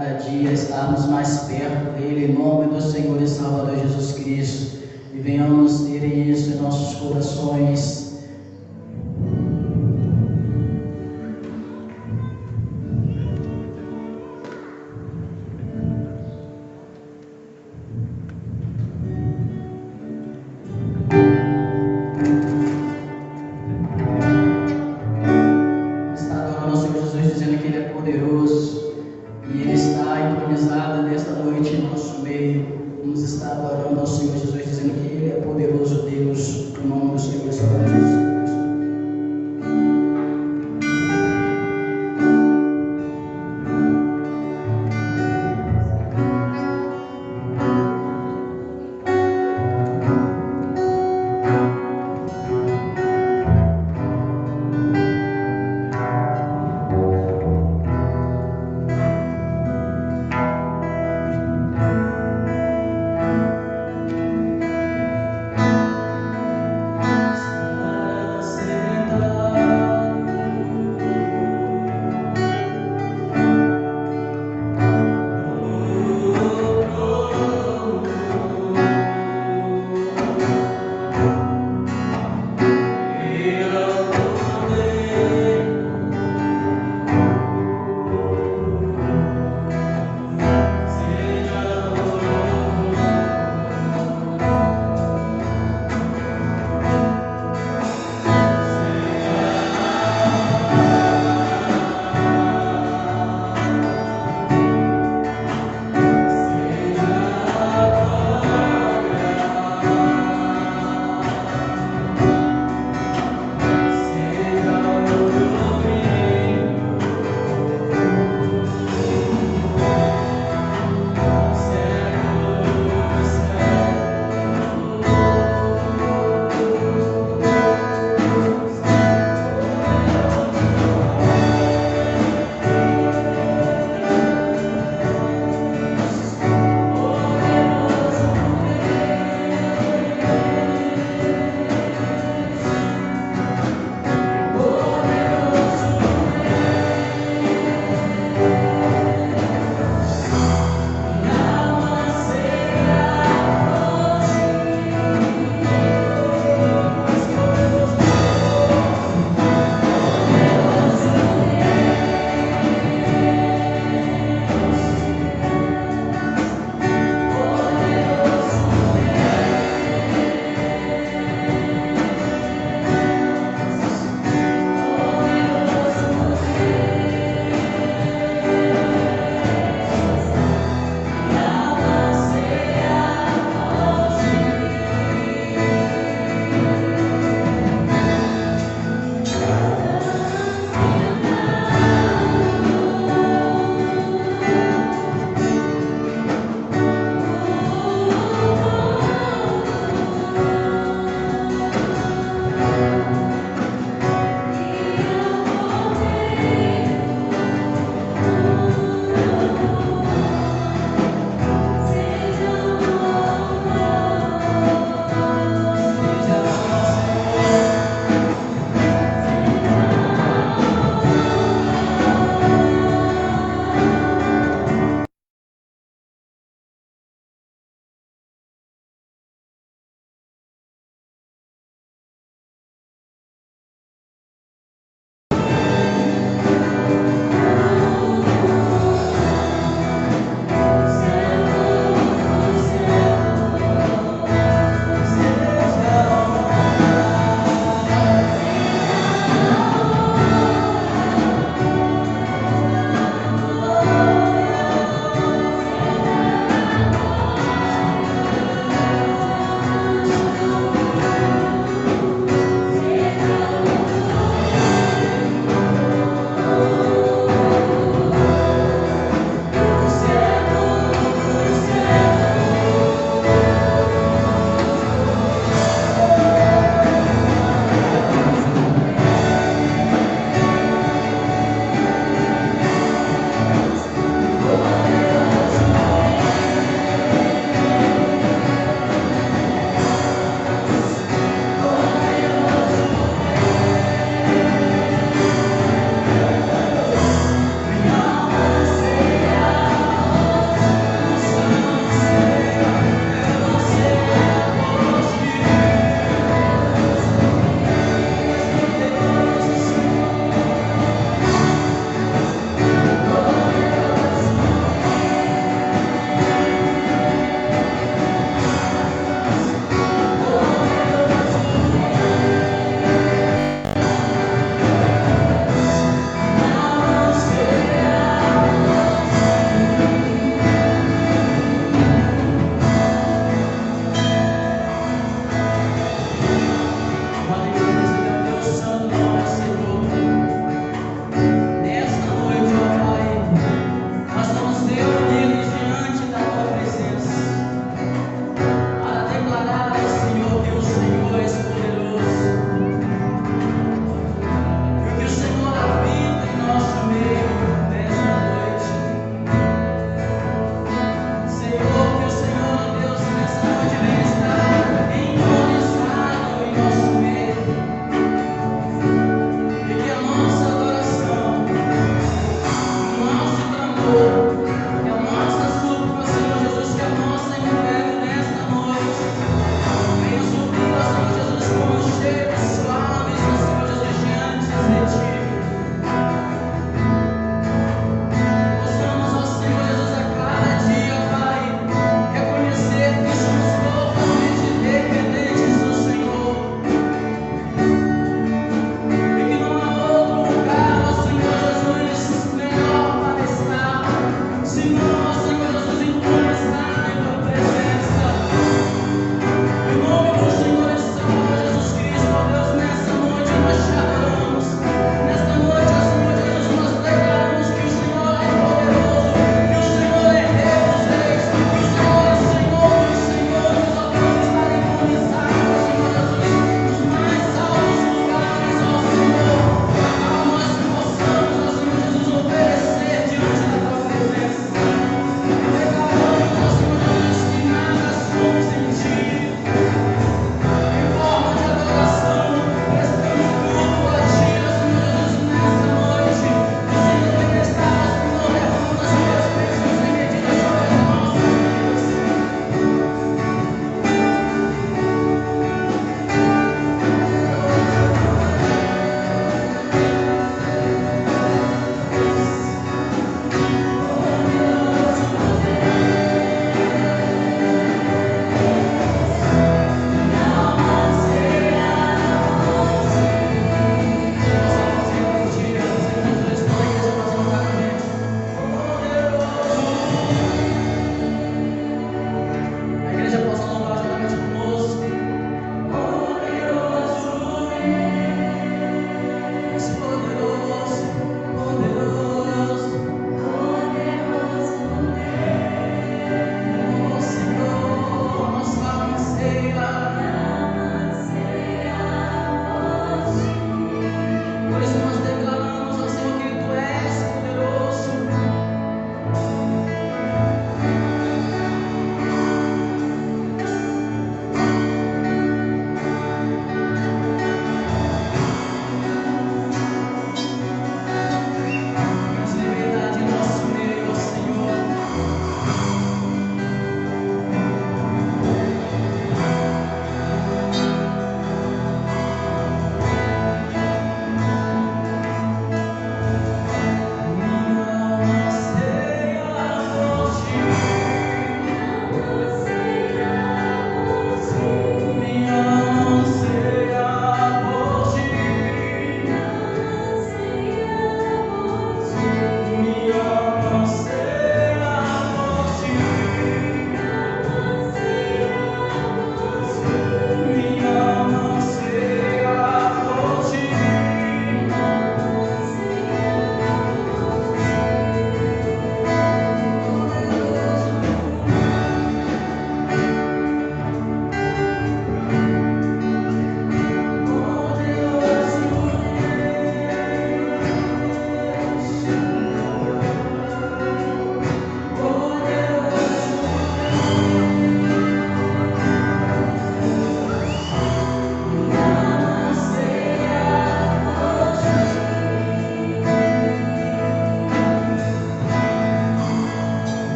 cada dia estarmos mais perto dele, em nome do Senhor e Salvador Jesus Cristo, e venhamos ter isso em nossos corações.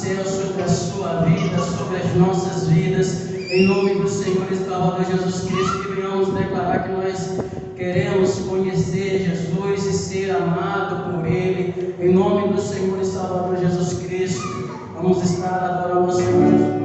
céu sobre a sua vida, sobre as nossas vidas, em nome do Senhor e Salvador Jesus Cristo, que venhamos declarar que nós queremos conhecer Jesus e ser amado por Ele, em nome do Senhor e Salvador Jesus Cristo. Vamos estar adorando o Senhor Jesus.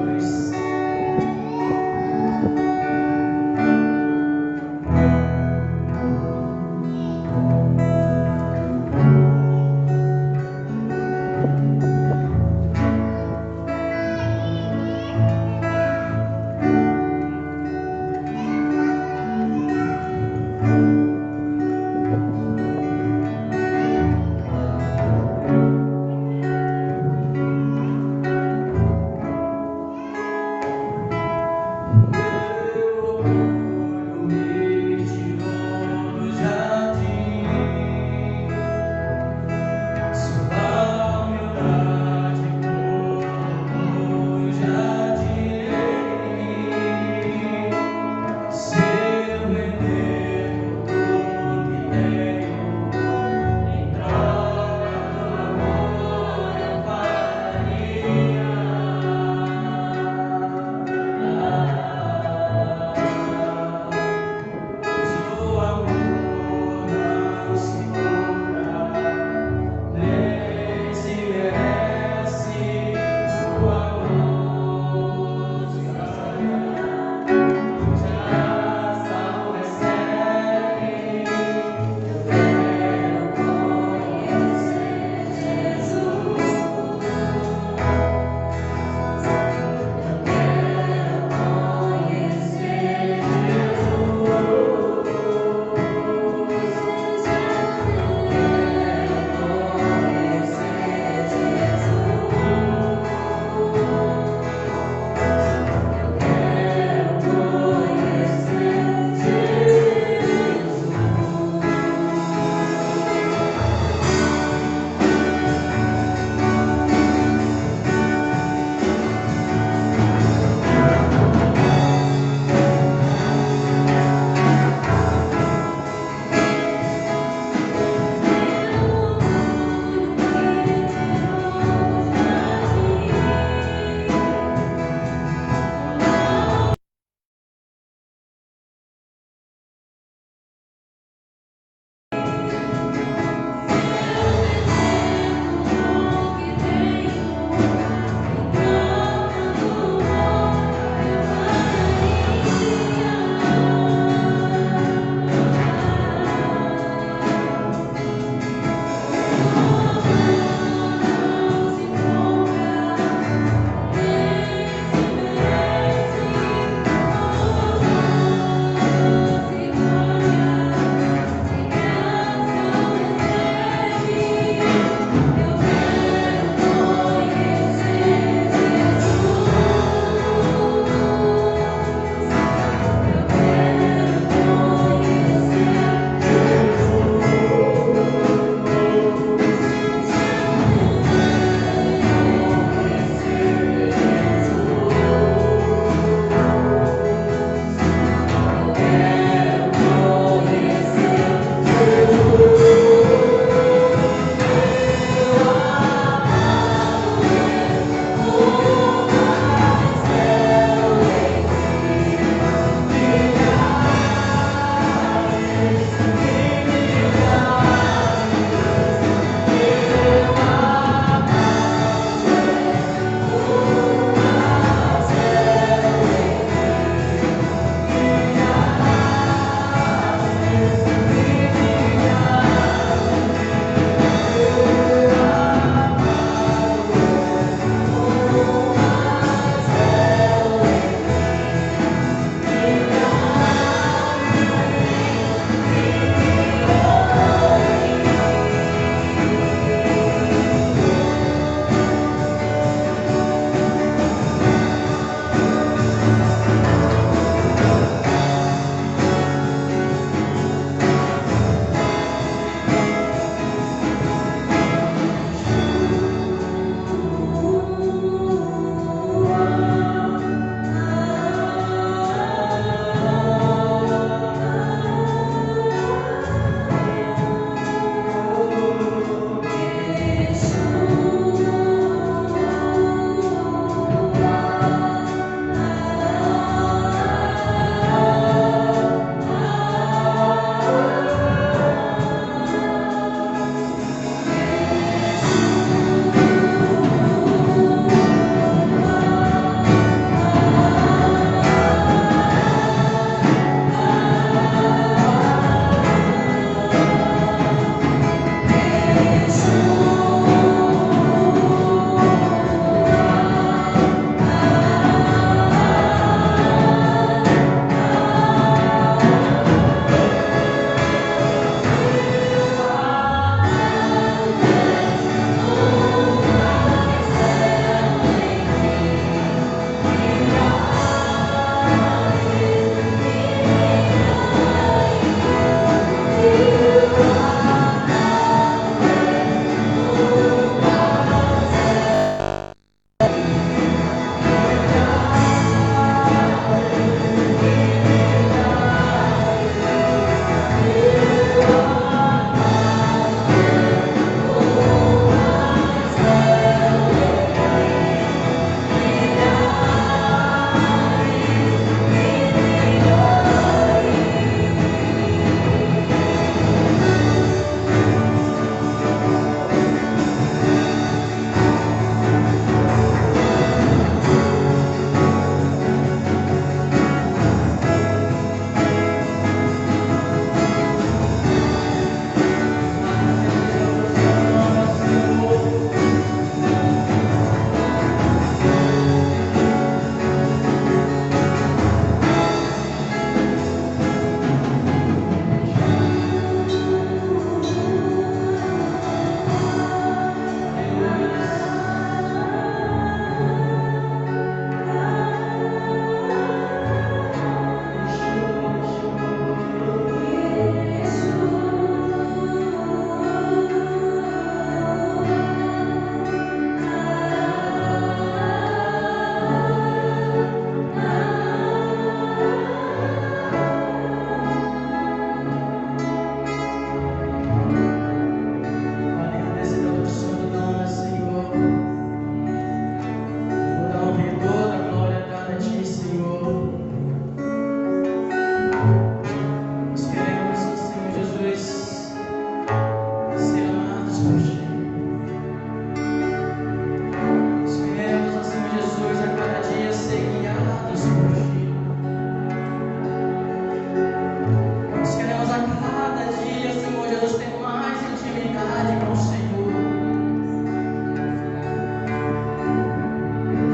intimidade com o Senhor.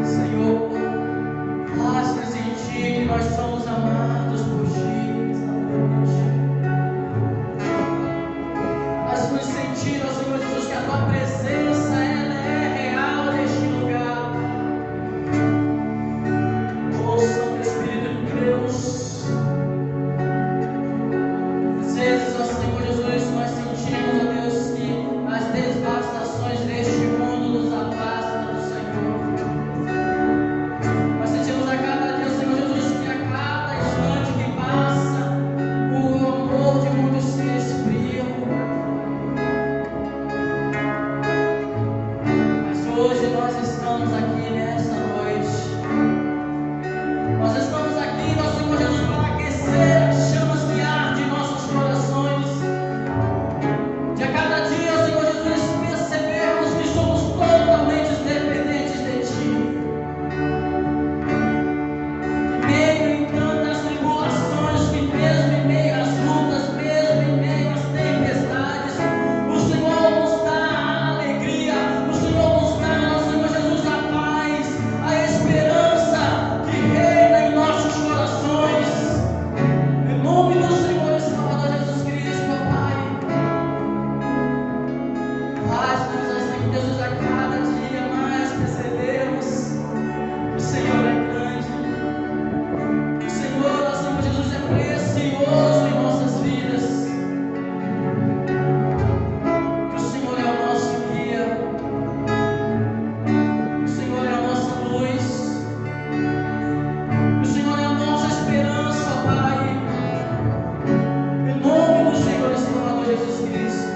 Senhor, faz-nos sentir que nós somos amados por Ti esta noite. Faz-nos sentir, ó Senhor Jesus, que a Tua presença ela é real neste lugar. Ó Santo Espírito de Deus, às vezes, ó Senhor Jesus, nós sentimos, ó Deus, que as devastações deste mundo nos afastam do Senhor. Nós sentimos a cada dia, Senhor Jesus, que a cada instante que passa, o amor de muitos se esfria. Mas hoje nós estamos aqui nessa noite. Nós estamos aqui, nosso Senhor Jesus, para aquecer as chamas que ardem em nossos corações. De a cada dia, Senhor Jesus, percebermos que somos totalmente dependentes de Ti. Que meio em tantas tribulações, que mesmo em meio às lutas, mesmo em meio às tempestades, o Senhor nos dá a alegria, o Senhor nos dá, Senhor Jesus, a paz, a esperança que reina em nossos corações. Em nome do Senhor e Salvador Jesus Cristo, ó Pai, faz-nos, Senhor Jesus, a cada dia mais percebermos que o Senhor é grande, que o Senhor, ó Senhor Jesus, é precioso em nossas vidas, que o Senhor é o nosso guia, que o Senhor é a nossa luz, que o Senhor é a nossa esperança, ó Pai. Em nome do Senhor e Salvador Jesus Cristo,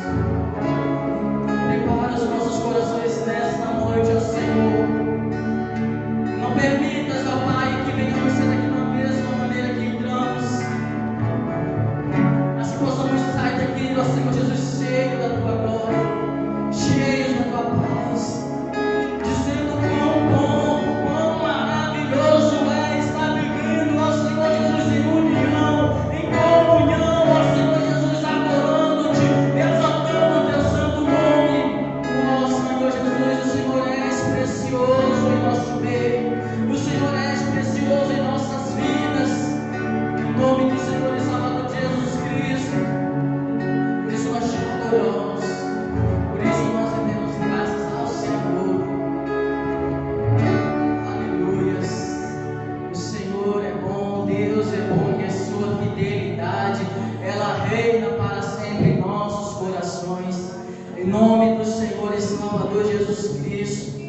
prepara os nossos corações nesta noite, ó Senhor. Não permitas, ó Pai, que venhamos ser daqui da mesma maneira que entramos, mas que possamos sair daqui, ó Senhor Jesus, cheios da Tua glória, cheios da Tua paz, dizendo quão bom, quão maravilhoso é estar vivendo, ó Senhor Jesus, em união, em comunhão, ó Senhor Jesus, adorando-Te, exaltando o Teu santo nome. Ó Senhor Jesus, o Senhor és precioso em nosso meio, o Senhor és precioso em nossas vidas, em nome do Senhor e Salvador Jesus Cristo. Por isso nós Te adoramos, por isso nós rendemos graças ao Senhor. Aleluias. O Senhor é bom, Deus é bom e a sua fidelidade, ela reina para sempre em nossos corações. Em nome do Senhor e Salvador Jesus Cristo,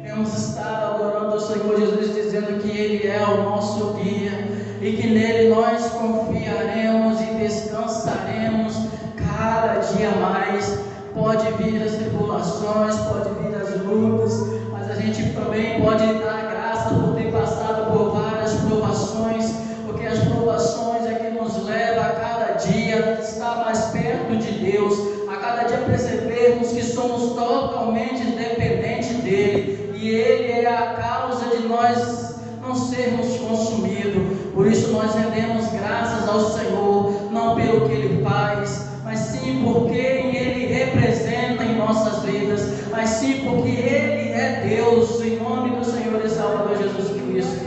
temos estado adorando o Senhor Jesus, dizendo que Ele é o nosso guia e que nele nós confiaremos e descansaremos cada dia mais. Pode vir as tribulações, pode vir as lutas, mas a gente também pode dar graça por ter passado por várias provações, porque as provações é que nos leva a cada dia estar mais perto de Deus, a cada dia percebermos que somos totalmente dependentes dEle, e Ele é a causa de nós não sermos consumidos. Por isso nós rendemos graças ao Senhor, não pelo que Ele faz, mas sim por quem Ele representa em nossas vidas, mas sim porque Ele é Deus, em nome do Senhor e Salvador Jesus Cristo.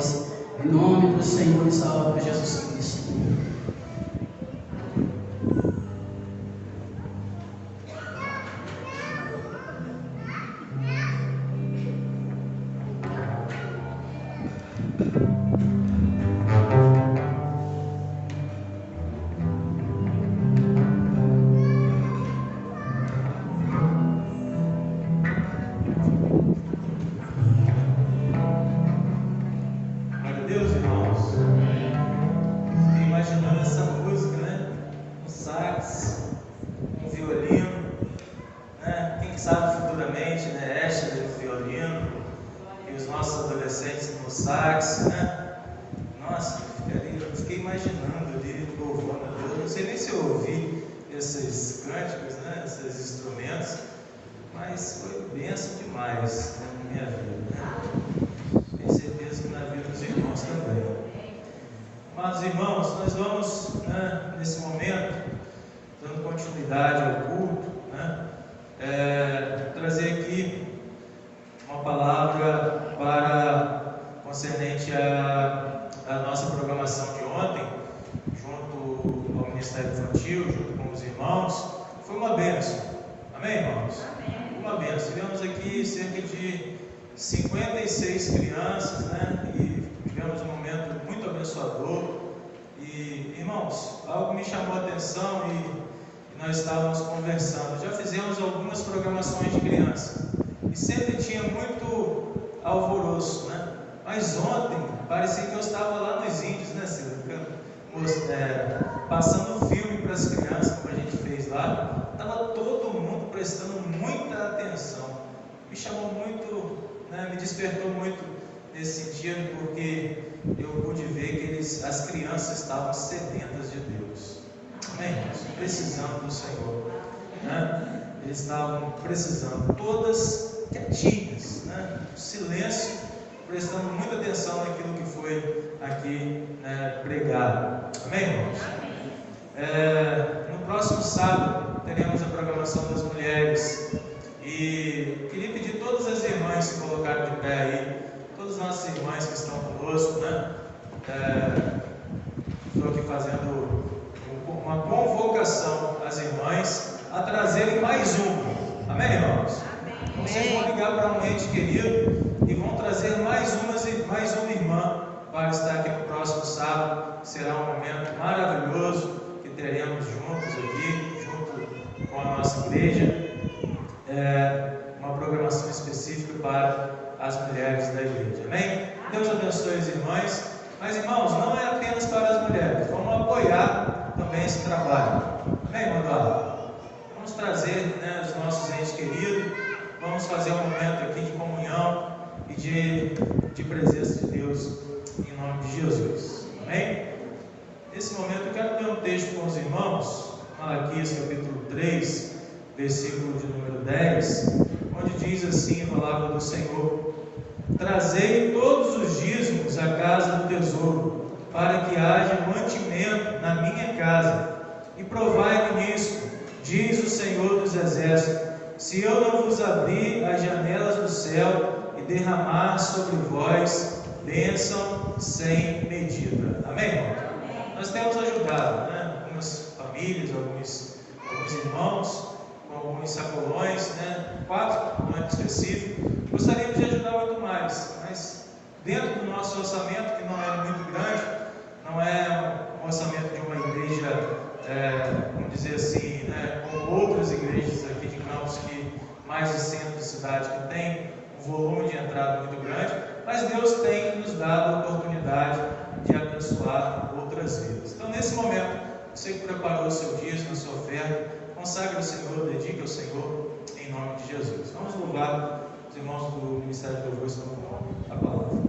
nós. Em nome do Senhor e Salvador Jesus Cristo. Nós estávamos conversando, já fizemos algumas programações de criança e sempre tinha muito alvoroço, né? Mas ontem parecia que eu estava lá nos índios, né, Silvia? Passando filme para as crianças, como a gente fez lá, estava todo mundo prestando muita atenção. Me chamou muito, né, me despertou muito nesse sentido, porque eu pude ver que as crianças estavam sedentas de Deus. Amém? Precisando do Senhor, né? Eles estavam precisando, todas quietinhas, né? Silêncio, prestando muita atenção naquilo que foi aqui, né, pregado. Amém, irmãos? No próximo sábado teremos a programação das mulheres e queria pedir a todas as irmãs se colocarem de pé aí, todas as nossas irmãs que estão conosco, né? Estou aqui fazendo uma convocação às irmãs a trazerem mais uma. Amém, irmãos? Amém. Vocês vão ligar para um ente querido e vão trazer mais uma irmã para estar aqui no próximo sábado. Será um momento maravilhoso que teremos juntos aqui, junto com a nossa igreja, uma programação específica para as mulheres da igreja. Amém? Deus abençoe as irmãs. Mas, irmãos, não é apenas para as mulheres. Vamos apoiar também esse trabalho. Amém, irmão? Vamos trazer, né, os nossos entes queridos. Vamos fazer um momento aqui de comunhão e de presença de Deus em nome de Jesus. Amém? Nesse momento eu quero ler um texto com os irmãos, Malaquias capítulo 3, versículo de número 10, onde diz assim a palavra do Senhor: trazei todos os dízimos à casa do tesouro, para que haja mantimento na minha casa, e provai-me nisso, diz o Senhor dos Exércitos, se eu não vos abrir as janelas do céu e derramar sobre vós bênção sem medida. Amém, irmão? Nós temos ajudado, né, algumas famílias, alguns irmãos, com alguns sacolões, né, 4 no ano específico. Gostaríamos de ajudar muito mais, mas dentro do nosso orçamento, que não é muito grande, não é um orçamento de uma igreja, vamos dizer assim, né, como outras igrejas aqui de Campos, que mais de centro de cidade, que tem um volume de entrada muito grande, mas Deus tem nos dado a oportunidade de abençoar outras vidas. Então, nesse momento, você que preparou o seu dízimo, a sua oferta, consagre ao Senhor, dedique ao Senhor, em nome de Jesus. Vamos louvar. Os irmãos do Ministério do Louvor estão com a palavra.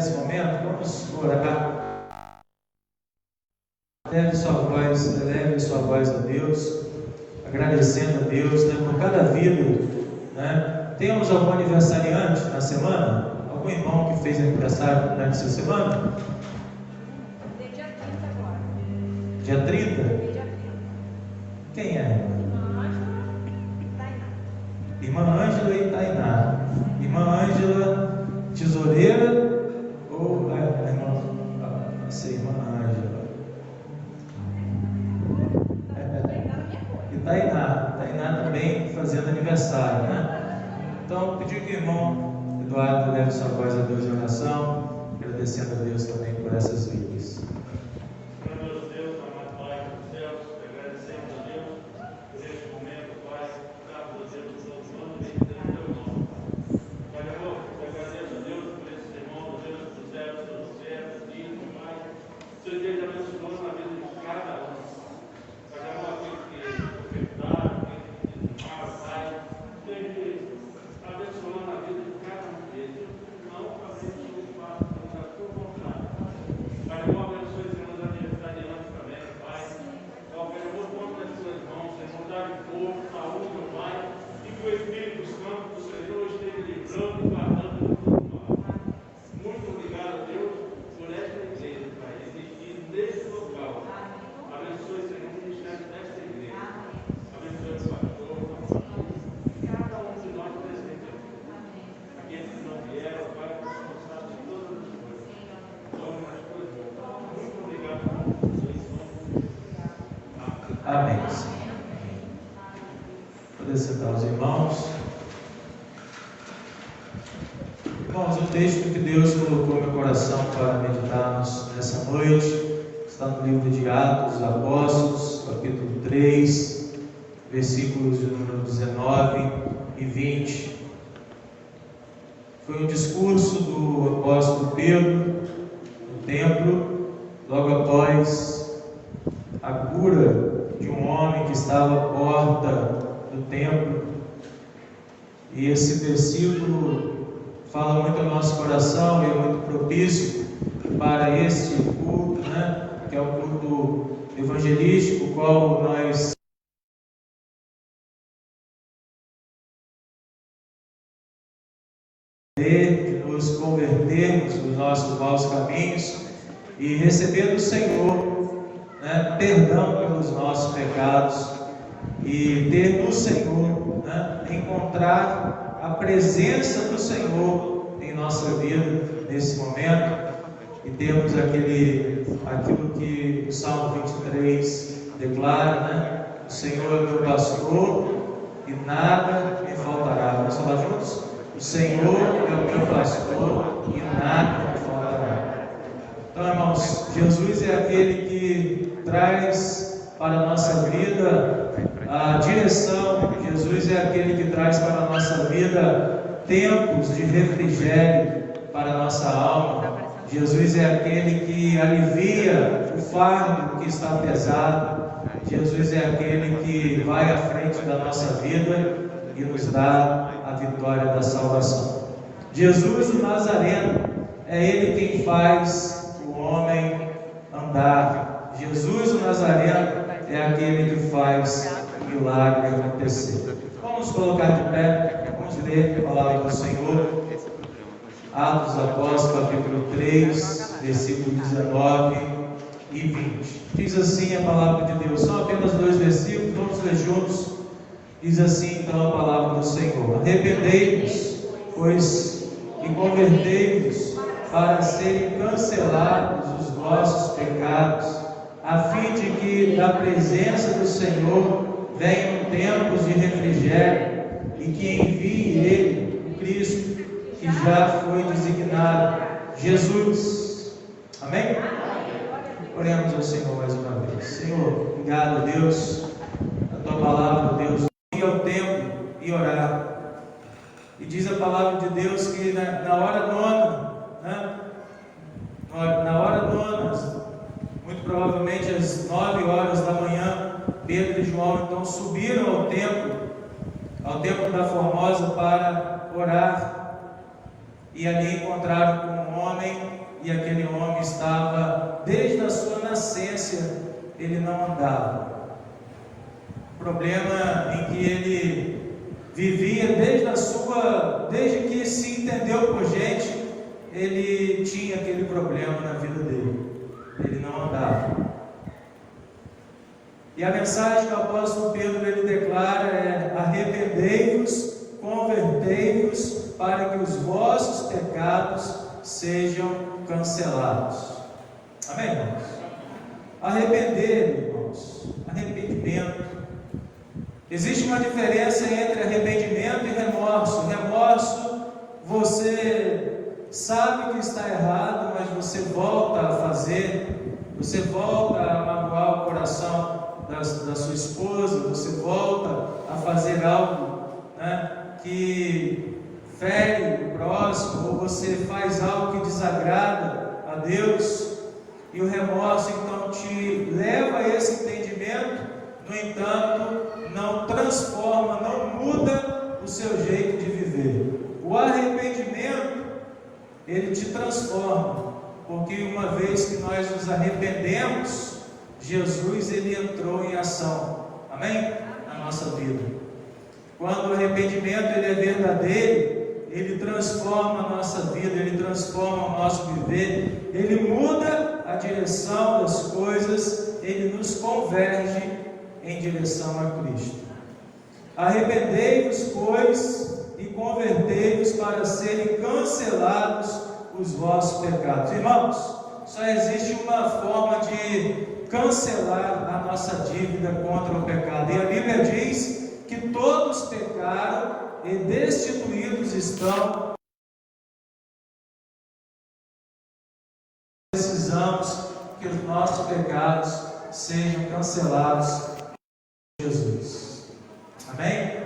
nesse momento, vamos orar. Eleve sua voz a Deus, agradecendo a Deus, né, por cada vida, né? Temos algum aniversariante na semana? Algum irmão que fez aniversário durante essa semana? Dia 30 agora. Dia 30? Dia 30. Quem é? Irmã Ângela e Tainá. Irmã Ângela e Tainá. Irmã Ângela, tesoureira ou a irmã? Essa irmã Ângela. E Tainá também fazendo aniversário, né? Então, pedir que o irmão Eduardo leve sua voz a Deus em oração, agradecendo a Deus também por essas vidas. Senhor Deus, amado Pai dos céus, agradecemos a Deus por este momento, Pai, graças a Deus, louvando e bendizendo o teu nome. Pai amor, eu agradeço a Deus por esse sermão, Deus dos céus, dos céus, dias, Pai. Senhor Deus, abençoando a vida de cada um. Pai amor, aquele que ofertaram, aquele que desmaram, Pai. Senhor Deus, abençoando a vida de cada um deles. Não fazemos o fato da tua vontade. Pai amor, abençoe os meus aniversariantes também, Pai. Pai amor, ponto nas tuas mãos, Senhor, dá de força, saúde, meu Pai. E que o Espírito Santo do Senhor esteja livrando e guardando de tudo mal. Muito obrigado, Deus, por esta igreja, Pai, existir nesse local. Abençoe, Senhor, o ministério desta igreja. Abençoe o pastor, cada um de nós presentes aqui. Aqueles que não vieram, Pai, que são sábios de todas as coisas. Tome nas tuas mãos. Muito obrigado por isso. Amém. Poder sentar os irmãos. Irmãos, o texto que Deus colocou no meu coração para meditarmos nessa noite está no livro de Atos dos Apóstolos, capítulo 3, versículos de número 19 e 20. Foi um discurso do apóstolo Pedro no templo, logo após a cura de um homem que estava à porta do templo. E esse versículo fala muito ao nosso coração e é muito propício para este culto, né? Que é o culto evangelístico, o qual nós de nos convertermos dos nossos maus caminhos e receber do Senhor, né, perdão pelos nossos pecados e ter no Senhor, né, encontrar a presença do Senhor em nossa vida nesse momento e termos aquilo que o Salmo 23 declara, né? O Senhor é meu pastor e nada me faltará. Vamos falar juntos? O Senhor é o meu pastor e nada me faltará. Então, irmãos, Jesus é aquele que traz para a nossa vida a direção. Jesus é aquele que traz para a nossa vida tempos de refrigério para a nossa alma. Jesus é aquele que alivia o fardo que está pesado. Jesus é aquele que vai à frente da nossa vida e nos dá a vitória da salvação. Jesus o Nazareno é Ele quem faz o homem andar. Jesus o Nazareno é aquele que faz o milagre acontecer. Vamos colocar de pé, vamos ler a palavra do Senhor. Atos dos Apóstolos, capítulo 3, versículo 19 e 20. Diz assim a palavra de Deus. São apenas 2 versículos, vamos ler juntos. Diz assim então a palavra do Senhor: arrependei-vos, pois, e convertei-vos, para serem cancelados os vossos pecados, a fim de que da presença do Senhor venham tempos de refrigério, e que envie Ele, o Cristo, que já foi designado, Jesus. Amém? Oremos ao Senhor mais uma vez. Senhor, obrigado, Deus, a tua palavra, Deus, ir ao templo e orar. E diz a palavra de Deus que na hora nona, né? Na hora nona, muito provavelmente às 9 horas da manhã, Pedro e João então subiram ao templo da Formosa para orar. E ali encontraram com um homem, e aquele homem estava, desde a sua nascença, ele não andava. O problema em que ele vivia desde que se entendeu por gente, ele tinha aquele problema na vida dele. Ele não andava. E a mensagem que o apóstolo Pedro ele declara é: arrependei-vos, convertei-vos, para que os vossos pecados sejam cancelados. Amém, irmãos? Arrepender, irmãos, arrependimento. Existe uma diferença entre arrependimento e remorso. Remorso, você sabe que está errado, mas você volta a fazer, você volta a magoar o coração da sua esposa, você volta a fazer algo, né, que fere o próximo, ou você faz algo que desagrada a Deus, e o remorso então te leva a esse entendimento, no entanto, não transforma, não muda o seu jeito de viver. O arrependimento, ele te transforma, porque uma vez que nós nos arrependemos, Jesus ele entrou em ação, amém? Na nossa vida. Quando o arrependimento ele é verdadeiro, ele transforma a nossa vida, ele transforma o nosso viver, ele muda a direção das coisas, ele nos converge em direção a Cristo. Arrependei-vos, pois, e convertei-vos para serem cancelados os vossos pecados. Irmãos, só existe uma forma de cancelar a nossa dívida contra o pecado, e a Bíblia diz que todos pecaram e destituídos estão. Precisamos que os nossos pecados sejam cancelados por Jesus. Amém?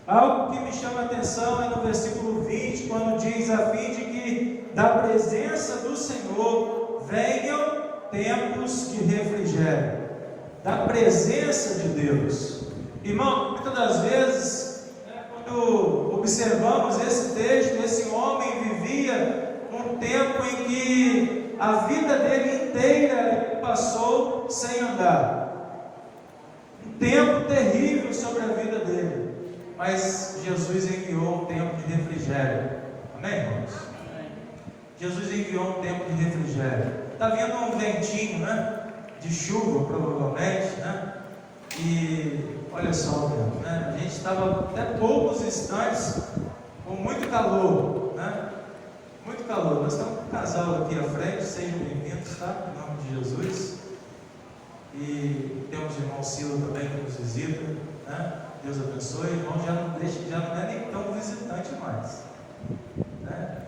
Algo que me chama a atenção é no versículo 20, quando diz: a fim de que da presença do Senhor venham tempos de refrigério. Da presença de Deus. Irmão, muitas das vezes, quando observamos esse texto, esse homem vivia um tempo em que a vida dele inteira passou sem andar. Um tempo terrível sobre a vida dele. Mas Jesus enviou um tempo de refrigério. Amém, irmãos? Jesus enviou um tempo de refrigério. Está vindo um ventinho, né? De chuva, provavelmente, né? E olha só, né? A gente estava até poucos instantes com muito calor, né? Muito calor. Nós estamos com um casal aqui à frente, sejam bem-vindos, tá? Em nome de Jesus. E temos o irmão Sila também que nos visita, né? Deus abençoe. O irmão já não é nem tão visitante mais, né?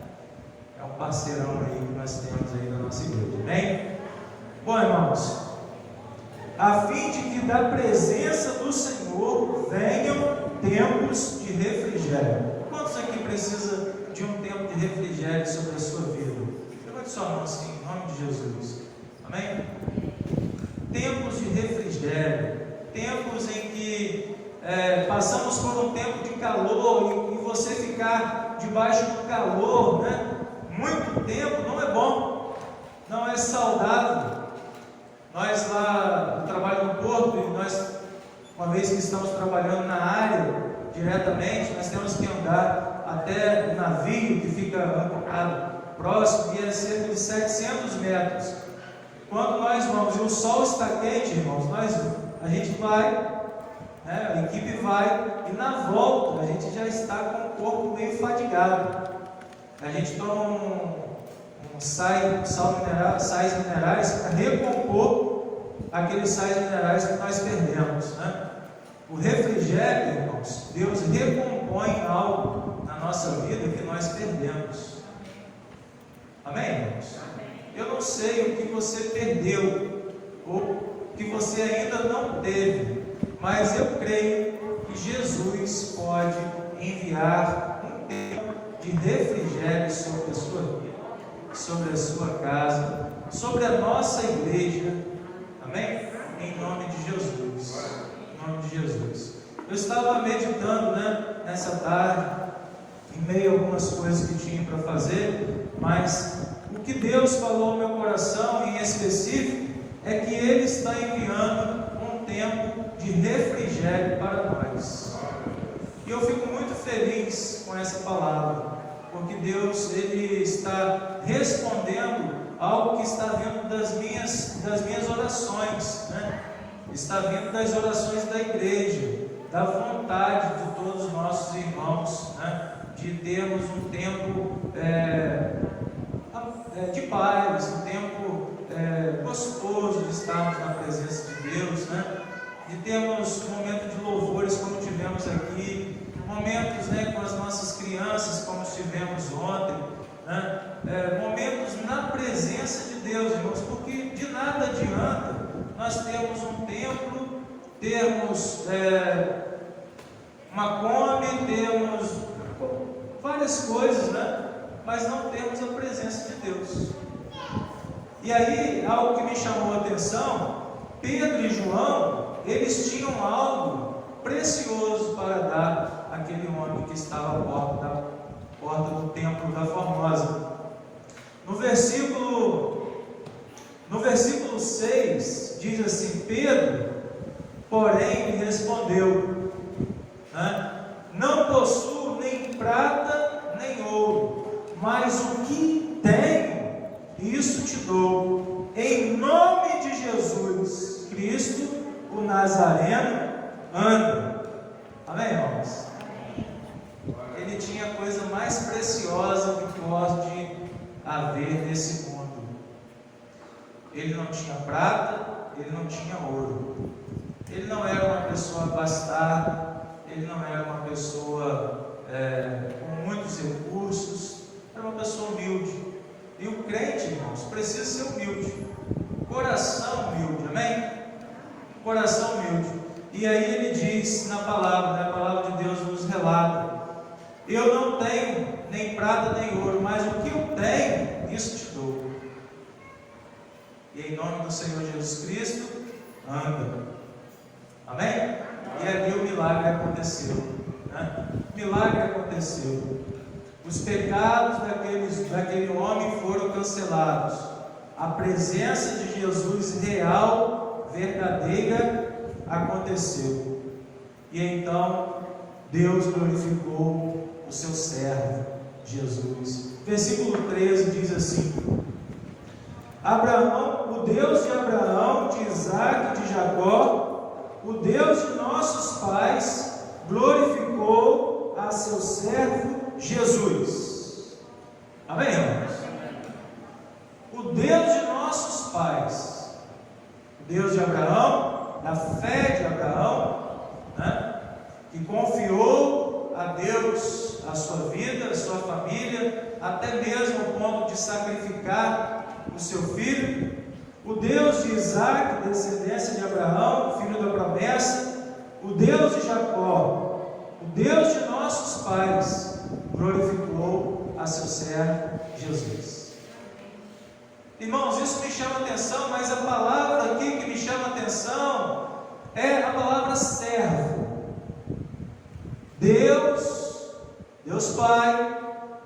É um parceirão aí que nós temos aí na nossa igreja, amém? Bom, irmãos, a fim de que da presença do Senhor venham tempos de refrigério. Quantos aqui precisa de um tempo de refrigério sobre a sua vida? Levante sua mão assim, em nome de Jesus, amém? Tempos de refrigério, tempos em que passamos por um tempo de calor, e você ficar debaixo do calor, né? Muito tempo não é bom, não é saudável. Nós lá no trabalho no porto, e nós, uma vez que estamos trabalhando na área diretamente, nós temos que andar até o navio que fica ancorado próximo, e é cerca de 700 metros. Quando nós vamos e o sol está quente, irmãos, a gente vai, né, a equipe vai, e na volta a gente já está com o corpo meio fadigado. A gente toma sais minerais para recompor aqueles sais minerais que nós perdemos, né? O refrigério, irmãos, Deus recompõe algo na nossa vida que nós perdemos. Amém, irmãos? Eu não sei o que você perdeu ou que você ainda não teve, mas eu creio que Jesus pode enviar um tempo de refrigério sobre a sua vida, sobre a sua casa, sobre a nossa igreja, amém? Em nome de Jesus, em nome de Jesus. Eu estava meditando, né, nessa tarde, em meio a algumas coisas que tinha para fazer, mas o que Deus falou no meu coração em específico é que Ele está enviando um tempo de refrigério para nós. E eu fico muito feliz com essa palavra, porque Deus, Ele está respondendo algo que está vindo das minhas orações, né? Está vindo das orações da igreja, da vontade de todos os nossos irmãos, né? De termos um tempo de paz, um tempo gostoso de estarmos na presença de Deus, né? De termos um momento de louvores como tivemos aqui, momentos, né, com as nossas crianças como tivemos ontem, né? Momentos na presença de Deus, irmãos, porque de nada adianta nós termos um templo, termos uma Kombi, termos várias coisas, né? Mas não temos a presença de Deus. E aí, algo que me chamou a atenção, Pedro e João, eles tinham algo precioso para dar àquele homem que estava à porta do templo da Formosa. No versículo 6, diz assim: Pedro, porém, lhe respondeu, né? Não possuo nem prata nem ouro, mas o que tenho, isso te dou. Em nome de Jesus Cristo, o Nazareno, anda. Amém, irmãos? Ele tinha a coisa mais preciosa que pode haver nesse mundo. Ele não tinha prata, ele não tinha ouro. Ele não era uma pessoa abastada, ele não era uma pessoa com muitos recursos, era uma pessoa humilde. E o crente, irmãos, precisa ser humilde, coração humilde, amém? Coração humilde. E aí ele diz na palavra, né, a palavra de Deus nos relata: eu não tenho nem prata nem ouro, mas o que eu tenho, isso te dou. E em nome do Senhor Jesus Cristo, anda. Amém? E ali o milagre aconteceu, né? O milagre aconteceu. Os pecados daquele homem foram cancelados. A presença de Jesus real, verdadeira, aconteceu. E então Deus glorificou o seu servo Jesus. Versículo 13 diz assim: Abraão, o Deus de Abraão, de Isaac e de Jacó, o Deus de nossos pais, glorificou a seu servo Jesus. Amém, irmãos? O Deus de nossos pais, o Deus de Abraão, da fé de Abraão, né, que confiou a Deus a sua vida, a sua família, até mesmo ao ponto de sacrificar o seu filho. O Deus de Isaac, descendência de Abraão, filho da promessa, o Deus de Jacó, o Deus de nossos pais, glorificou a seu servo Jesus. Irmãos, isso me chama atenção, mas a palavra aqui que me chama atenção é a palavra servo. Deus Pai,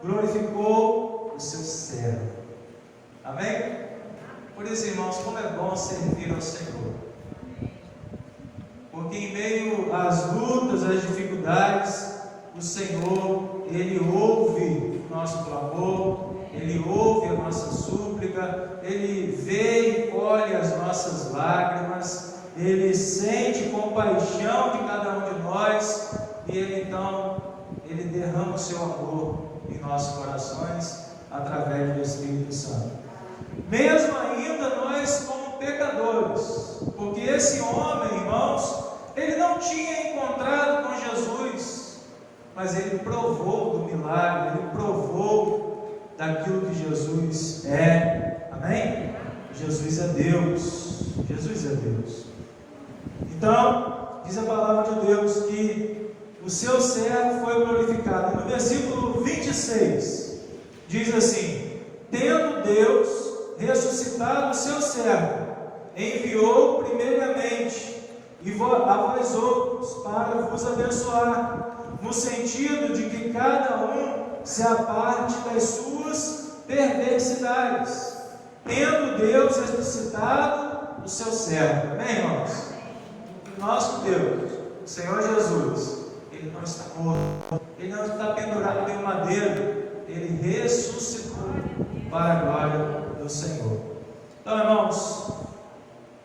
glorificou o seu servo. Amém? Por isso, irmãos, como é bom servir ao Senhor. Porque em meio às lutas, às dificuldades, o Senhor, Ele ouve o nosso clamor, Ele ouve a nossa súplica, Ele vê e colhe as nossas lágrimas, Ele sente compaixão de cada um de nós, e Ele então, Ele derrama o seu amor em nossos corações, através do Espírito Santo. Mesmo ainda nós como pecadores, porque esse homem, irmãos, ele não tinha encontrado com Jesus, mas ele provou do milagre, ele provou daquilo que Jesus é. Amém? Jesus é Deus. Jesus é Deus. Então, diz a palavra de Deus que o seu servo foi glorificado. No versículo 26, diz assim: tendo Deus ressuscitado o seu servo, enviou primeiramente a vós outros para vos abençoar, no sentido de que cada um se aparte das suas perversidades, tendo Deus ressuscitado o seu servo. Amém, irmãos? Nosso Deus, o Senhor Jesus, Ele não está morto, Ele não está pendurado em um madeiro, Ele ressuscitou para a glória do Senhor. Então, irmãos,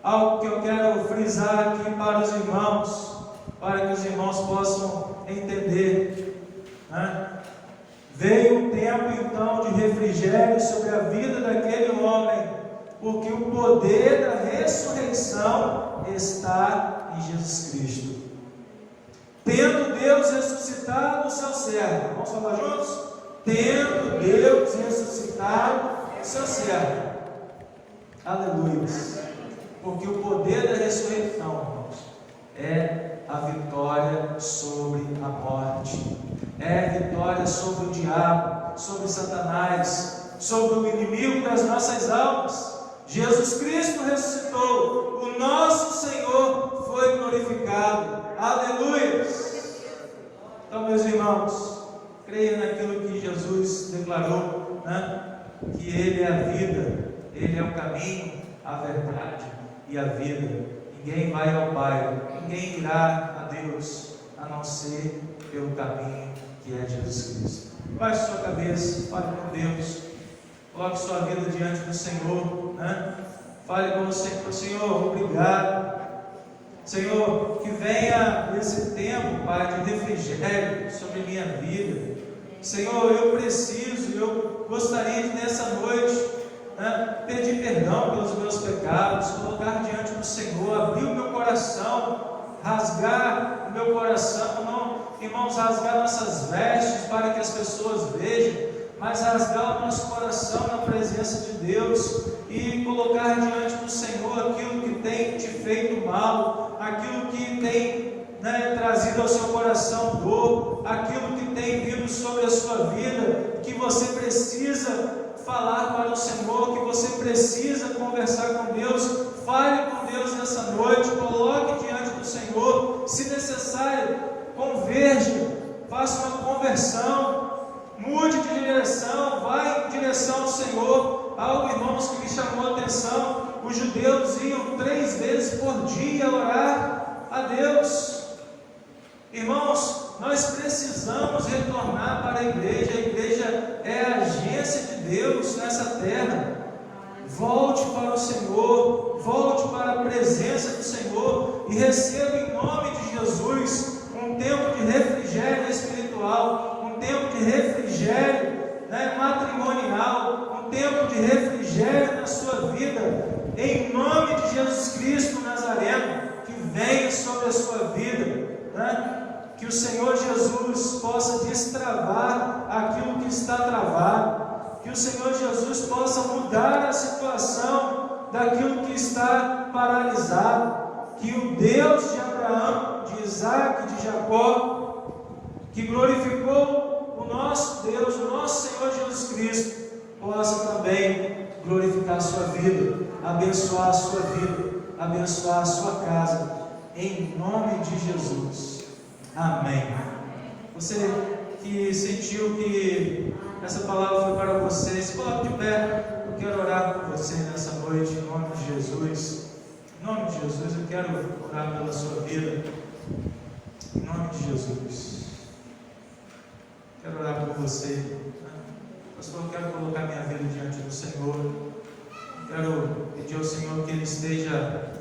algo que eu quero frisar aqui para os irmãos, para que os irmãos possam entender, né? Veio um tempo então de refrigério sobre a vida daquele homem, porque o poder da ressurreição está em Jesus Cristo. Tendo Deus ressuscitado o seu servo, vamos falar juntos? Tendo Deus ressuscitado o seu servo, aleluia, porque o poder da ressurreição, irmãos, é a vitória sobre a morte, é a vitória sobre o diabo, sobre Satanás, sobre o inimigo das nossas almas. Jesus Cristo ressuscitou, o nosso Senhor foi glorificado, aleluia. Então, meus irmãos, creia naquilo que Jesus declarou, né? Que Ele é a vida, Ele é o caminho, a verdade e a vida. Ninguém vai ao Pai, ninguém irá a Deus, a não ser pelo caminho que é Jesus Cristo. Baixe sua cabeça, fale com Deus, coloque sua vida diante do Senhor, né? Fale com o Senhor: Senhor, obrigado. Senhor, que venha esse tempo, Pai, de refrigério sobre minha vida. Senhor, eu preciso, eu gostaria de nessa noite, né, pedir perdão pelos meus pecados, colocar diante do Senhor, abrir o meu coração, rasgar o meu coração, não, irmãos, rasgar nossas vestes para que as pessoas vejam, mas rasgar o nosso coração na presença de Deus e colocar diante do Senhor aquilo que tem te feito mal, aquilo que tem, né, trazido ao seu coração dor, aquilo que tem vindo sobre a sua vida, que você precisa falar para o Senhor, que você precisa conversar com Deus. Fale com Deus nessa noite, coloque diante do Senhor, se necessário, converja, faça uma conversão, mude de direção, vai em direção ao Senhor. Algo, irmãos, que me chamou a atenção: os judeus iam 3 vezes por dia orar a Deus. Irmãos, nós precisamos retornar para a igreja é a agência de Deus nessa terra. Volte para o Senhor, volte para a presença do Senhor e receba em nome de Jesus um tempo de refrigério espiritual, um tempo de refrigério, né, matrimonial, um tempo de refrigério na sua vida, em nome de Jesus Cristo Nazareno, que venha sobre a sua vida, né? Que o Senhor Jesus possa destravar aquilo que está travado, que o Senhor Jesus possa mudar a situação daquilo que está paralisado, que o Deus de Abraão, de Isaac e de Jacó, que glorificou o nosso Deus, o nosso Senhor Jesus Cristo, possa também glorificar a sua vida, abençoar a sua vida, abençoar a sua casa, em nome de Jesus. Amém. Você que sentiu que essa palavra foi para você, se coloque de pé. Eu quero orar por você nessa noite, em nome de Jesus. Em nome de Jesus, eu quero orar pela sua vida. Em nome de Jesus. Quero orar por você. Pastor, eu quero colocar minha vida diante do Senhor. Quero pedir ao Senhor que Ele esteja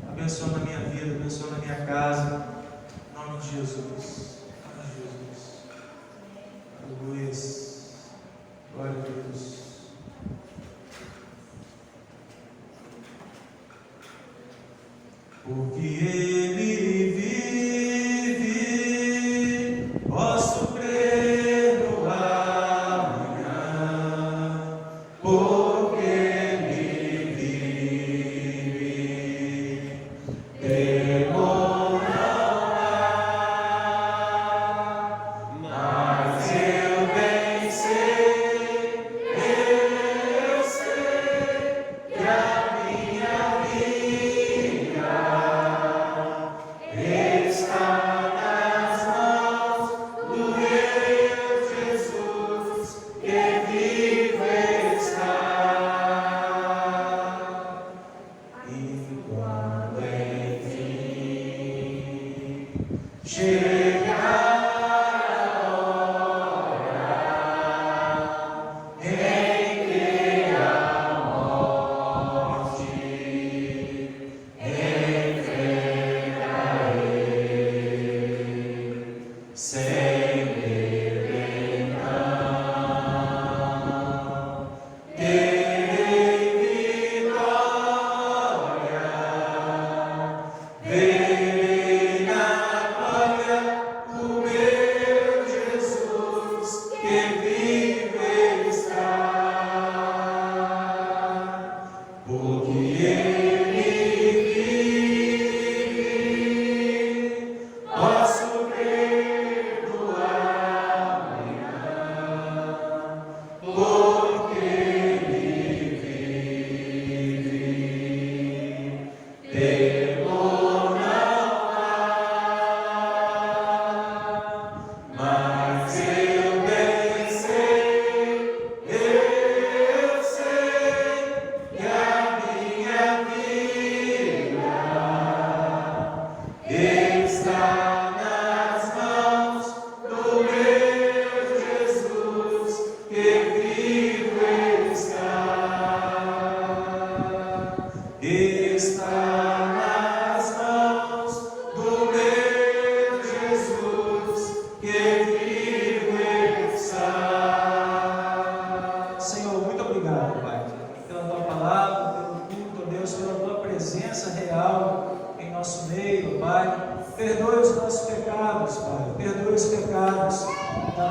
abençoando a minha vida, abençoando a minha casa. Em nome de Jesus. Em nome de Jesus. Aleluia. Glória a Deus. Porque Ele vive, posso crer no amanhã. Porque Ele vive, temor não há, mas eu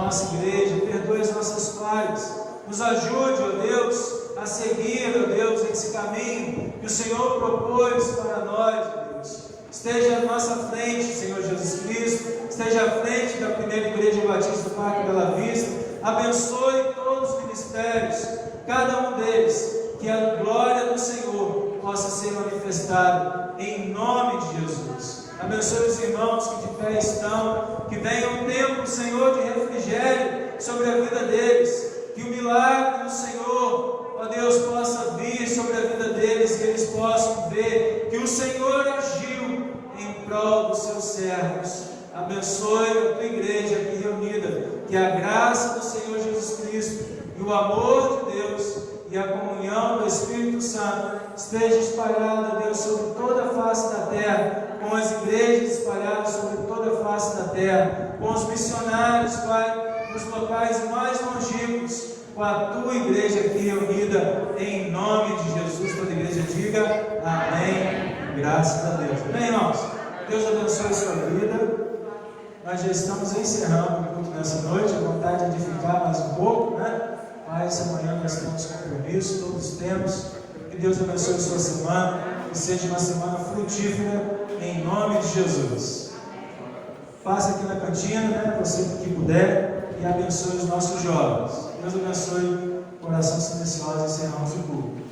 nossa igreja, perdoe as nossas falhas, nos ajude, ó Deus, a seguir, ó Deus, esse caminho que o Senhor propôs para nós, ó Deus. Esteja à nossa frente, Senhor Jesus Cristo, esteja à frente da primeira igreja batista do Parque Bela Vista, abençoe todos os ministérios, cada um deles, que a glória do Senhor possa ser manifestada em nome de Jesus. Abençoe os irmãos que de fé estão, que venha um tempo, Senhor, de refrigério sobre a vida deles, que o milagre do Senhor, ó Deus, possa vir sobre a vida deles, que eles possam ver que o Senhor agiu em prol dos seus servos. Abençoe a tua igreja aqui reunida, que a graça do Senhor Jesus Cristo e o amor de Deus e a comunhão do Espírito Santo esteja espalhada, Deus, sobre toda a face da terra, com as igrejas espalhadas sobre toda a face da terra, com os missionários, Pai, nos locais mais longínquos, com a tua igreja aqui reunida, em nome de Jesus. Toda a igreja diga amém, graças a Deus. Amém, irmãos? Deus abençoe a sua vida. Nós já estamos encerrando o culto nessa noite, a vontade é de ficar mais um pouco, né? Mas amanhã nós temos compromisso, todos temos. Que Deus abençoe a sua semana, que seja uma semana frutífera, em nome de Jesus. Passe aqui na cantina, né? Você que puder, e abençoe os nossos jovens. Deus abençoe, oração silenciosa, encerramos o culto.